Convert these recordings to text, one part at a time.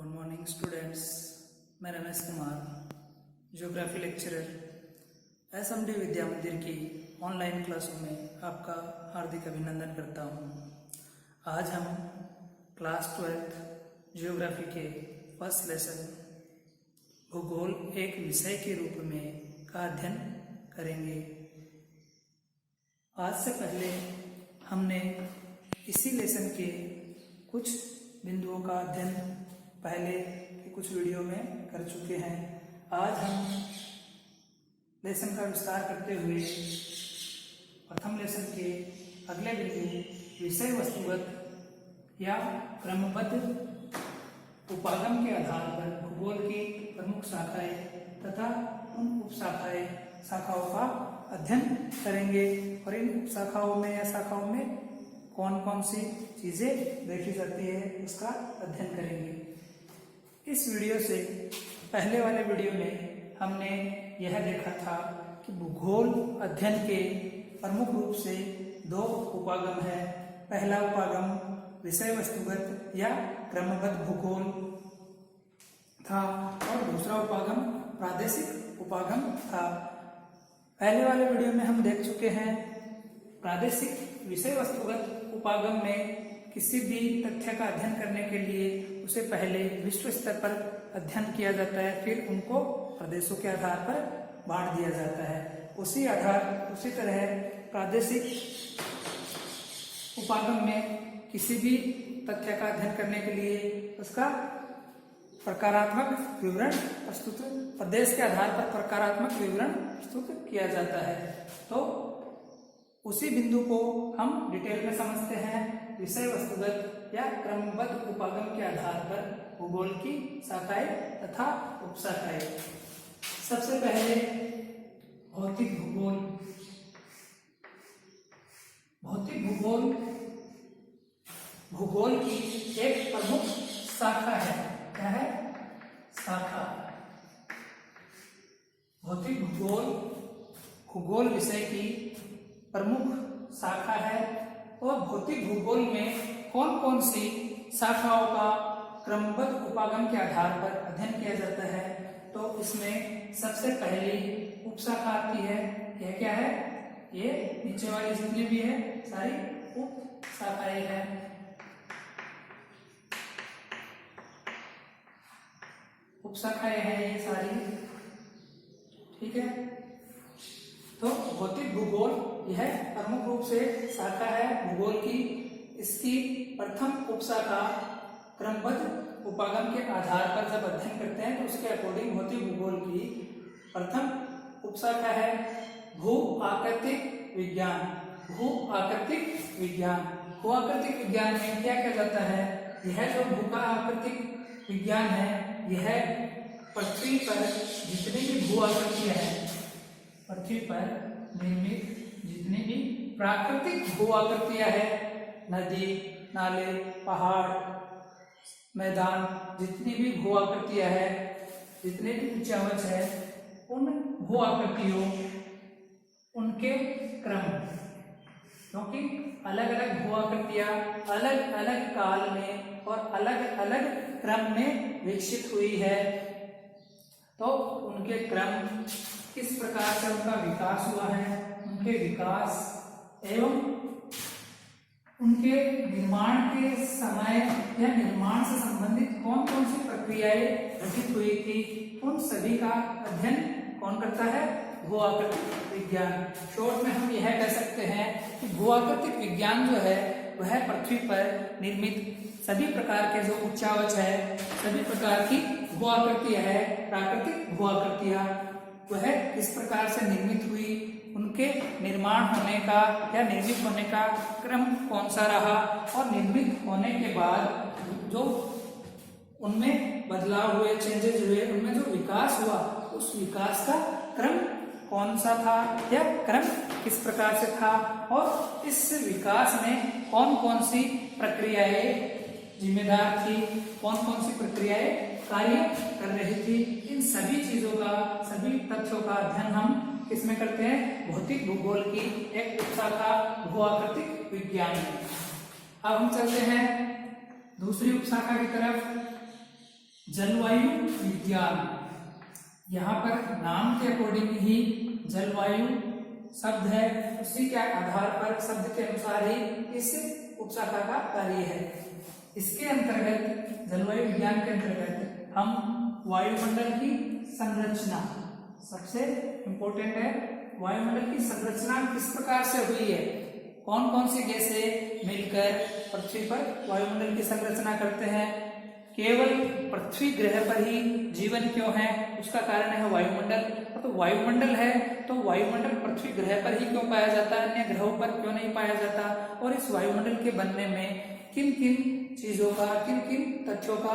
Good morning students, मैं Ramesh Kumar, geography lecturer SMD Vidya Mandir की online क्लासों में आपका हार्दिक अभिनंदन करता हूँ। आज हम क्लास 12 ज्योग्राफी के फर्स्ट लेसन भूगोल एक विषय के रूप में का अध्ययन करेंगे। आज से पहले हमने इसी लेसन के कुछ बिंदुओं का अध्ययन पहले के कुछ वीडियो में कर चुके हैं। आज हम लेसन का विस्तार करते हुए प्रथम लेसन के अगले बिंदु विषय वस्तुगत या क्रमबद्ध उपागम के आधार पर भूगोल की प्रमुख शाखाएं तथा उन शाखाओं का अध्ययन करेंगे और इन उपशाखाओं में या शाखाओं में कौन कौन सी चीजें देखी जाती है उसका अध्ययन करेंगे। इस वीडियो से पहले वाले वीडियो में हमने यह देखा था कि भूगोल अध्ययन के प्रमुख रूप से दो उपागम है। पहला उपागम विषय वस्तुगत या क्रमबद्ध भूगोल था और दूसरा उपागम प्रादेशिक उपागम था। पहले वाले वीडियो में हम देख चुके हैं प्रादेशिक विषय वस्तुगत उपागम में किसी भी तथ्य का अध्ययन करने के लिए उसे पहले विश्व स्तर पर अध्ययन किया जाता है, फिर उनको प्रदेशों के आधार पर बांट दिया जाता है। उसी तरह प्रादेशिक उपागम में किसी भी तथ्य का अध्ययन करने के लिए उसका प्रकारात्मक विवरण प्रस्तुत प्रदेश के आधार पर प्रकारात्मक विवरण प्रस्तुत किया जाता है। तो उसी बिंदु को हम डिटेल में समझते हैं। विषय वस्तुगत या क्रमबद्ध उपागम के आधार पर भूगोल की शाखाएं तथा उपशाखाएं। सबसे पहले भौतिक भूगोल। भौतिक भूगोल भूगोल की एक प्रमुख शाखा है। क्या है? शाखा। भौतिक भूगोल भूगोल विषय की प्रमुख शाखा है और भौतिक भूगोल में कौन कौन सी शाखाओं का क्रमबद्ध उपागम के आधार पर अध्ययन किया जाता है। तो इसमें सबसे पहली उपशाखा आती है। यह क्या है? ये नीचे वाली जितनी भी है सारी उपशाखाएं हैं। उपशाखाएं हैं ये सारी, ठीक है। तो भौतिक भूगोल यह प्रमुख रूप से शाखा है भूगोल की। इसकी प्रथम उपशाखा क्रमबद्ध उपागम के आधार पर जब अध्ययन करते हैं तो उसके अकॉर्डिंग भौतिक भूगोल की प्रथम उपशाखा है भू आकृतिक विज्ञान। भू आकृतिक विज्ञान। भू आकृतिक विज्ञान में क्या किया जाता है? यह जो भू का आकृतिक विज्ञान है यह पृथ्वी पर जितनी भी भू आकृतियां हैं, पृथ्वी पर निर्मित जितनी भी प्राकृतिक भू आकृतियां हैं, नदी, नाले, पहाड़, मैदान, जितनी भी भू आकृतियां हैं, जितने भी ऊंचावच है, उन भू आकृतियों उनके क्रम, क्योंकि अलग अलग भू आकृतियां अलग अलग काल में और अलग अलग क्रम में विकसित हुई है, तो उनके क्रम किस प्रकार से उनका विकास हुआ है, उनके विकास एवं उनके निर्माण के समय या निर्माण से संबंधित कौन कौन सी प्रक्रियाएं घटित हुई थी, उन सभी का अध्ययन कौन करता है? भू आकृतिक विज्ञान। शॉर्ट में हम यह कह सकते हैं कि भू आकृतिक विज्ञान जो है वह पृथ्वी पर निर्मित सभी प्रकार के जो उच्चावच है, सभी प्रकार की भू आकृतियां है, प्राकृतिक भू आकृतियां, वह किस प्रकार से निर्मित हुई, उनके निर्माण होने का या निर्मित होने का क्रम कौन सा रहा और निर्मित होने के बाद जो उनमें बदलाव हुए, चेंजेस हुए, उनमें जो विकास हुआ उस विकास का क्रम कौन सा था या क्रम किस प्रकार से था और इस विकास में कौन कौन सी प्रक्रियाएं जिम्मेदार थी, कौन कौन सी प्रक्रियाएं कार्य कर रही थी। इन सभी चीजों का, सभी तथ्यों का अध्ययन हम किसमें करते हैं? भौतिक भूगोल की एक उपशाखा भू आकृतिक विज्ञान में। अब हम चलते हैं दूसरी उपशाखा की तरफ। जलवायु विज्ञान, यहाँ पर नाम के अकॉर्डिंग ही जलवायु शब्द है, उसी के आधार पर शब्द के अनुसार ही इस उपशाखा का कार्य है। इसके अंतर्गत जलवायु विज्ञान के अंतर्गत हम वायुमंडल की संरचना, सबसे इंपॉर्टेंट है वायुमंडल की संरचना किस प्रकार से हुई है, कौन कौन सी गैसें मिलकर पृथ्वी पर वायुमंडल की संरचना करते हैं, केवल पृथ्वी ग्रह पर ही जीवन क्यों है, उसका कारण है वायुमंडल। तो वायुमंडल है तो वायुमंडल पृथ्वी ग्रह पर ही क्यों पाया जाता है, अन्य ग्रहों पर क्यों नहीं पाया जाता, और इस वायुमंडल के बनने में किन किन चीजों का, किन किन तथ्यों का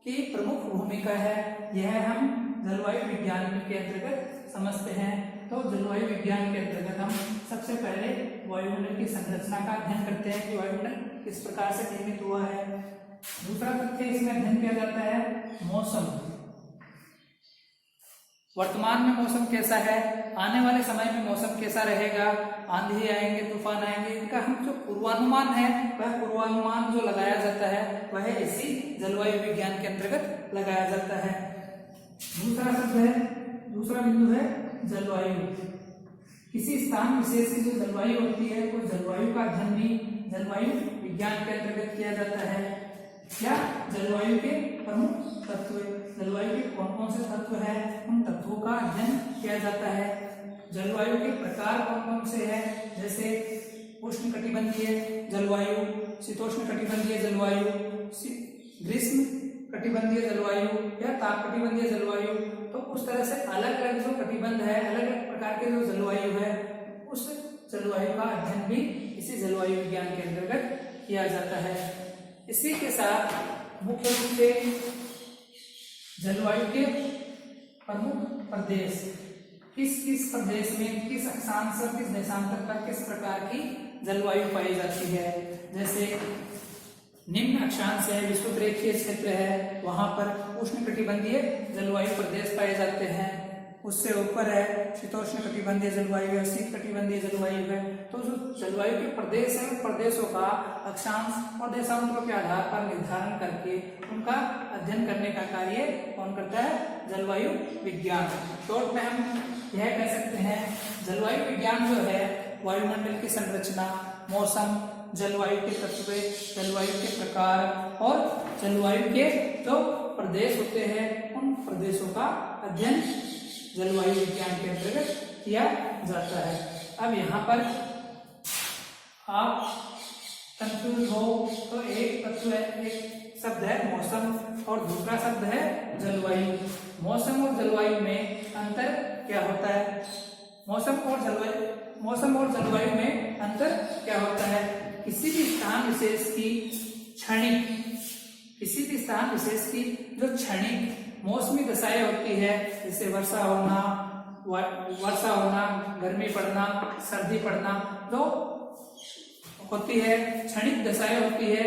की प्रमुख भूमिका है, यह हम जलवायु विज्ञान के अंतर्गत समझते हैं। तो जलवायु विज्ञान के अंतर्गत हम सबसे पहले वायुमंडल की संरचना का अध्ययन करते हैं कि वायुमंडल किस प्रकार से निर्मित हुआ है। दूसरा तथ्य इसमें अध्ययन किया जाता है मौसम, वर्तमान में मौसम कैसा है, आने वाले समय में मौसम कैसा रहेगा, आंधी आएंगे, तूफान आएंगे, इनका हम जो पूर्वानुमान है वह पूर्वानुमान जो लगाया जाता है वह इसी जलवायु विज्ञान के अंतर्गत लगाया जाता है। दूसरा शब्द है, दूसरा बिंदु है जलवायु। किसी स्थान विशेष की जो जलवायु होती है वो जलवायु का अध्ययन भी जलवायु विज्ञान के अंतर्गत किया जाता है। क्या जलवायु के प्रमुख तत्व, जलवायु के कौन कौन से तत्व है, उन तत्वों का अध्ययन किया जाता है। जलवायु के प्रकार कौन कौन से हैं, जैसे उष्णकटिबंधीय जलवायु, शीतोष्ण कटिबंधीय जलवायु, ग्रीष्म कटिबंधीय जलवायु या ताप कटिबंधीय जलवायु। तो उस तरह से अलग अलग जो कटिबंध है, अलग अलग प्रकार के जो जलवायु है, उस जलवायु का अध्ययन भी इसी जलवायु विज्ञान के अंतर्गत किया जाता है। इसी के साथ मुख्य रूप से जलवायु के प्रमुख प्रदेश, किस किस प्रदेश में, किस अक्षांश और किस देशांतर पर किस प्रकार की जलवायु पाई जाती है। जैसे निम्न अक्षांश है, विषुवरेखीय क्षेत्र है, वहां पर उष्णकटिबंधीय जलवायु प्रदेश पाए जाते हैं। उससे ऊपर है शीतोष्ण कटिबंधीय जलवायु है, शीत कटिबंधीय जलवायु है। तो जो जलवायु के प्रदेश है, प्रदेशों का अक्षांश और देशांतरों के आधार पर निर्धारण करके उनका अध्ययन करने का कार्य कौन करता है, जलवायु विज्ञान। शॉर्ट में हम यह कह सकते हैं जलवायु विज्ञान जो है वायुमंडल की संरचना, मौसम, जलवायु के तत्व, जलवायु के प्रकार और जलवायु के जो प्रदेश होते हैं उन प्रदेशों का अध्ययन जलवायु विज्ञान के अंतर्गत किया जाता है। अब यहाँ पर आप कंफ्यूज हो तो एक तत्व है, एक शब्द है मौसम और दूसरा शब्द है जलवायु। मौसम और जलवायु में अंतर क्या होता है, मौसम और जलवायु में अंतर क्या होता है। किसी भी स्थान विशेष की क्षणिक, किसी भी स्थान विशेष की जो क्षणिक मौसमी दशाएं होती है, जैसे वर्षा होना, गर्मी पड़ना, सर्दी पड़ना, जो होती है क्षणिक दशाएं होती है,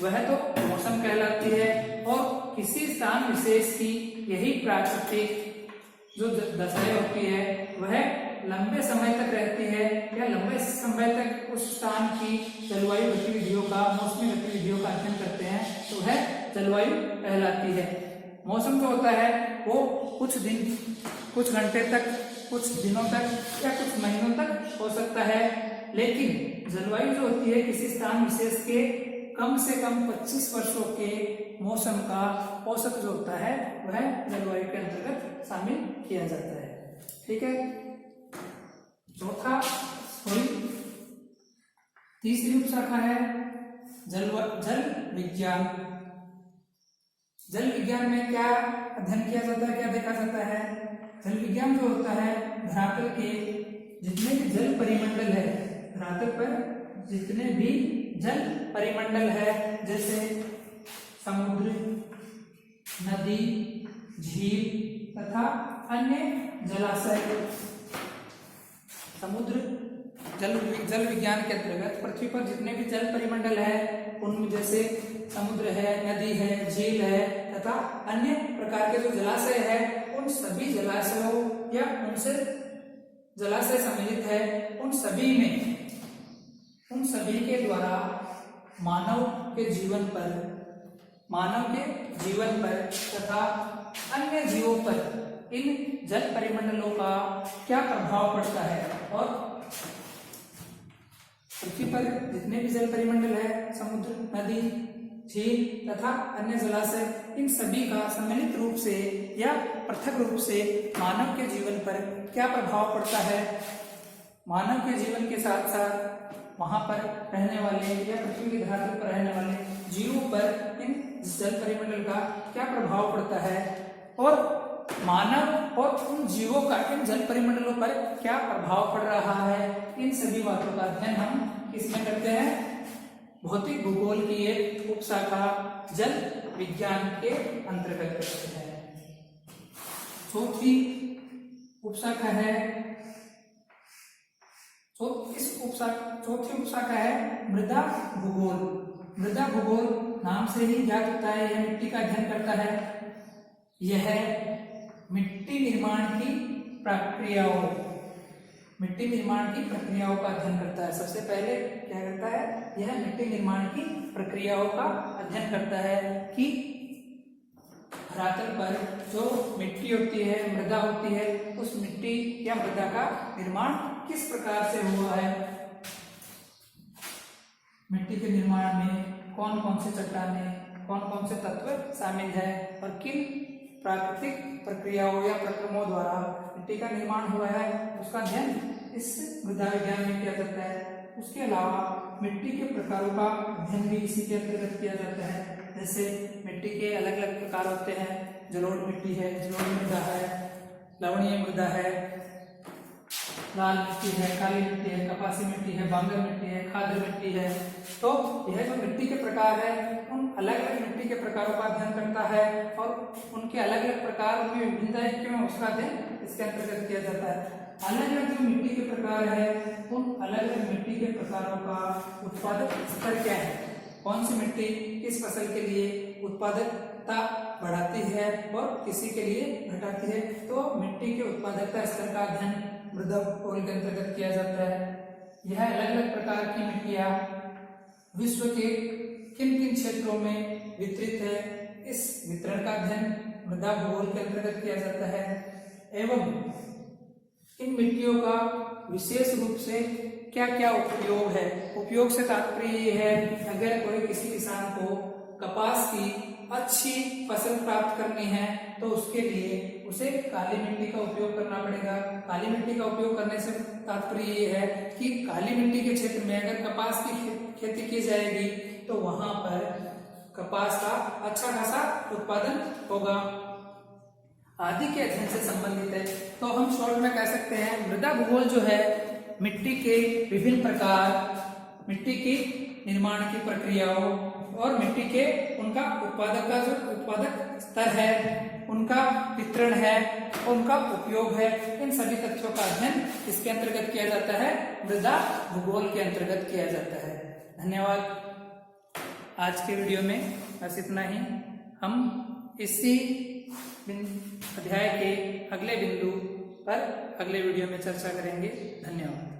वह तो मौसम कहलाती है। और किसी स्थान विशेष की यही प्राकृतिक जो दशाएं होती है वह लंबे समय तक रहती है या लंबे समय तक उस स्थान की जलवायु गतिविधियों का, मौसमी गतिविधियों का अध्ययन करते हैं, तो वह जलवायु कहलाती है। मौसम जो होता है वो कुछ दिन, कुछ घंटे तक, कुछ दिनों तक या कुछ महीनों तक हो सकता है, लेकिन जलवायु जो होती है किसी स्थान विशेष के कम से कम 25 वर्षों के मौसम का औसत जो होता है वह जलवायु के अंतर्गत शामिल किया जाता है। ठीक है। तीसरी उपशाखा है जल विज्ञान। जल विज्ञान में क्या अध्ययन किया जाता है, क्या देखा जाता है। जल विज्ञान जो होता है धरातल के जितने भी जल परिमंडल है, धरातल पर जितने भी जल परिमंडल है, जैसे समुद्र, नदी, झील तथा अन्य जलाशय। समुद्र जल विज्ञान के अंतर्गत पृथ्वी पर जितने भी जल परिमंडल है उनमें जैसे समुद्र है, नदी है, झील है तथा अन्य प्रकार के जो जलाशय है, उन सभी जलाशयों या उनसे जलाशय सम्मिलित है, उन सभी के द्वारा मानव के जीवन पर मानव के जीवन पर तथा अन्य जीवों पर इन जल परिमंडलों का क्या प्रभाव पड़ता है, और पृथ्वी पर जितने भी जल परिमंडल है, समुद्र, नदी, झील तथा अन्य जलाशय, इन सभी का सम्मिलित रूप से या पृथक रूप से मानव के जीवन पर क्या प्रभाव पड़ता है। मानव के जीवन के साथ साथ वहां पर रहने वाले या पृथ्वी की धरातल पर रहने वाले जीवों पर इन जल परिमंडल का क्या प्रभाव पड़ता है, और मानव और उन जीवों का इन जल परिमंडलों पर क्या प्रभाव पड़ रहा है। इन सभी बातों का अध्ययन हम किसमें करते हैं, भौतिक भूगोल की एक उपशाखा जल विज्ञान के अंतर्गत करते हैं। चौथी उपशाखा है, चौथी उपशाखा है मृदा भूगोल। मृदा भूगोल नाम से ही ज्ञात होता है, यह मिट्टी का अध्ययन करता है। यह मिट्टी निर्माण की प्रक्रियाओं का अध्ययन करता है। सबसे पहले क्या करता है, यह मिट्टी निर्माण की प्रक्रियाओं का अध्ययन करता है कि धरातल पर जो मिट्टी होती है, मृदा होती है, उस मिट्टी या मृदा का निर्माण किस प्रकार से हुआ है। मिट्टी के निर्माण में कौन कौन से चट्टानें, कौन कौन से तत्व शामिल है, और किन प्राकृतिक प्रक्रियाओं या प्रक्रमों द्वारा मिट्टी का निर्माण हुआ है, उसका अध्ययन इस मृदा विज्ञान में किया जाता है। उसके अलावा मिट्टी के प्रकारों का अध्ययन भी इसी के अंतर्गत किया जाता है। जैसे मिट्टी के अलग अलग प्रकार होते हैं, जलोढ़ मिट्टी है, जलोढ़ मृदा है, लवणीय मृदा है, लाल मिट्टी है, काली मिट्टी है, कपासी मिट्टी है, बांगर मिट्टी है, खादर मिट्टी है। तो यह जो मिट्टी के प्रकार है, उन अलग अलग मिट्टी के प्रकारों का अध्ययन करता है, और उनके अलग अलग प्रकार, उनमें विभिन्नताएं क्यों है, उसका अध्ययन इसके अंतर्गत किया जाता है। अलग अलग जो मिट्टी के प्रकार है, उन अलग अलग मिट्टी के प्रकारों का उत्पादक स्तर क्या है, कौन सी मिट्टी किस फसल के लिए उत्पादकता बढ़ाती है और किसी के लिए घटाती है। तो मिट्टी के उत्पादकता स्तर का अध्ययन मृदा भूगोल के अंतर्गत किया जाता है। यह अलग अलग प्रकार की मिट्टियां विश्व के किन किन क्षेत्रों में वितरित है, इस वितरण का अध्ययन मृदा भूगोल के अंतर्गत किया जाता है। एवं इन मिट्टियों का विशेष रूप से क्या क्या उपयोग है। उपयोग से तात्पर्य ये है, अगर कोई किसी किसान को कपास की अच्छी फसल प्राप्त करनी है तो उसके लिए उसे काली मिट्टी का उपयोग करना पड़ेगा। काली मिट्टी का उपयोग करने से तात्पर्य ये है कि काली मिट्टी के क्षेत्र में अगर कपास की खेती की जाएगी तो वहां पर कपास का अच्छा खासा उत्पादन होगा। आदि के अध्ययन से संबंधित है। तो हम शॉर्ट में कह सकते हैं, मृदा भूगोल जो है मिट्टी के विभिन्न प्रकार, मिट्टी की निर्माण की प्रक्रियाओं और मिट्टी के उनका उत्पादक स्तर है, उनका वितरण है, उनका उपयोग है, इन सभी तथ्यों का अध्ययन इसके अंतर्गत किया जाता है, मृदा भूगोल के अंतर्गत किया जाता है। धन्यवाद। आज के वीडियो में बस इतना ही। हम इसी अध्याय के अगले बिंदु पर अगले वीडियो में चर्चा करेंगे। धन्यवाद।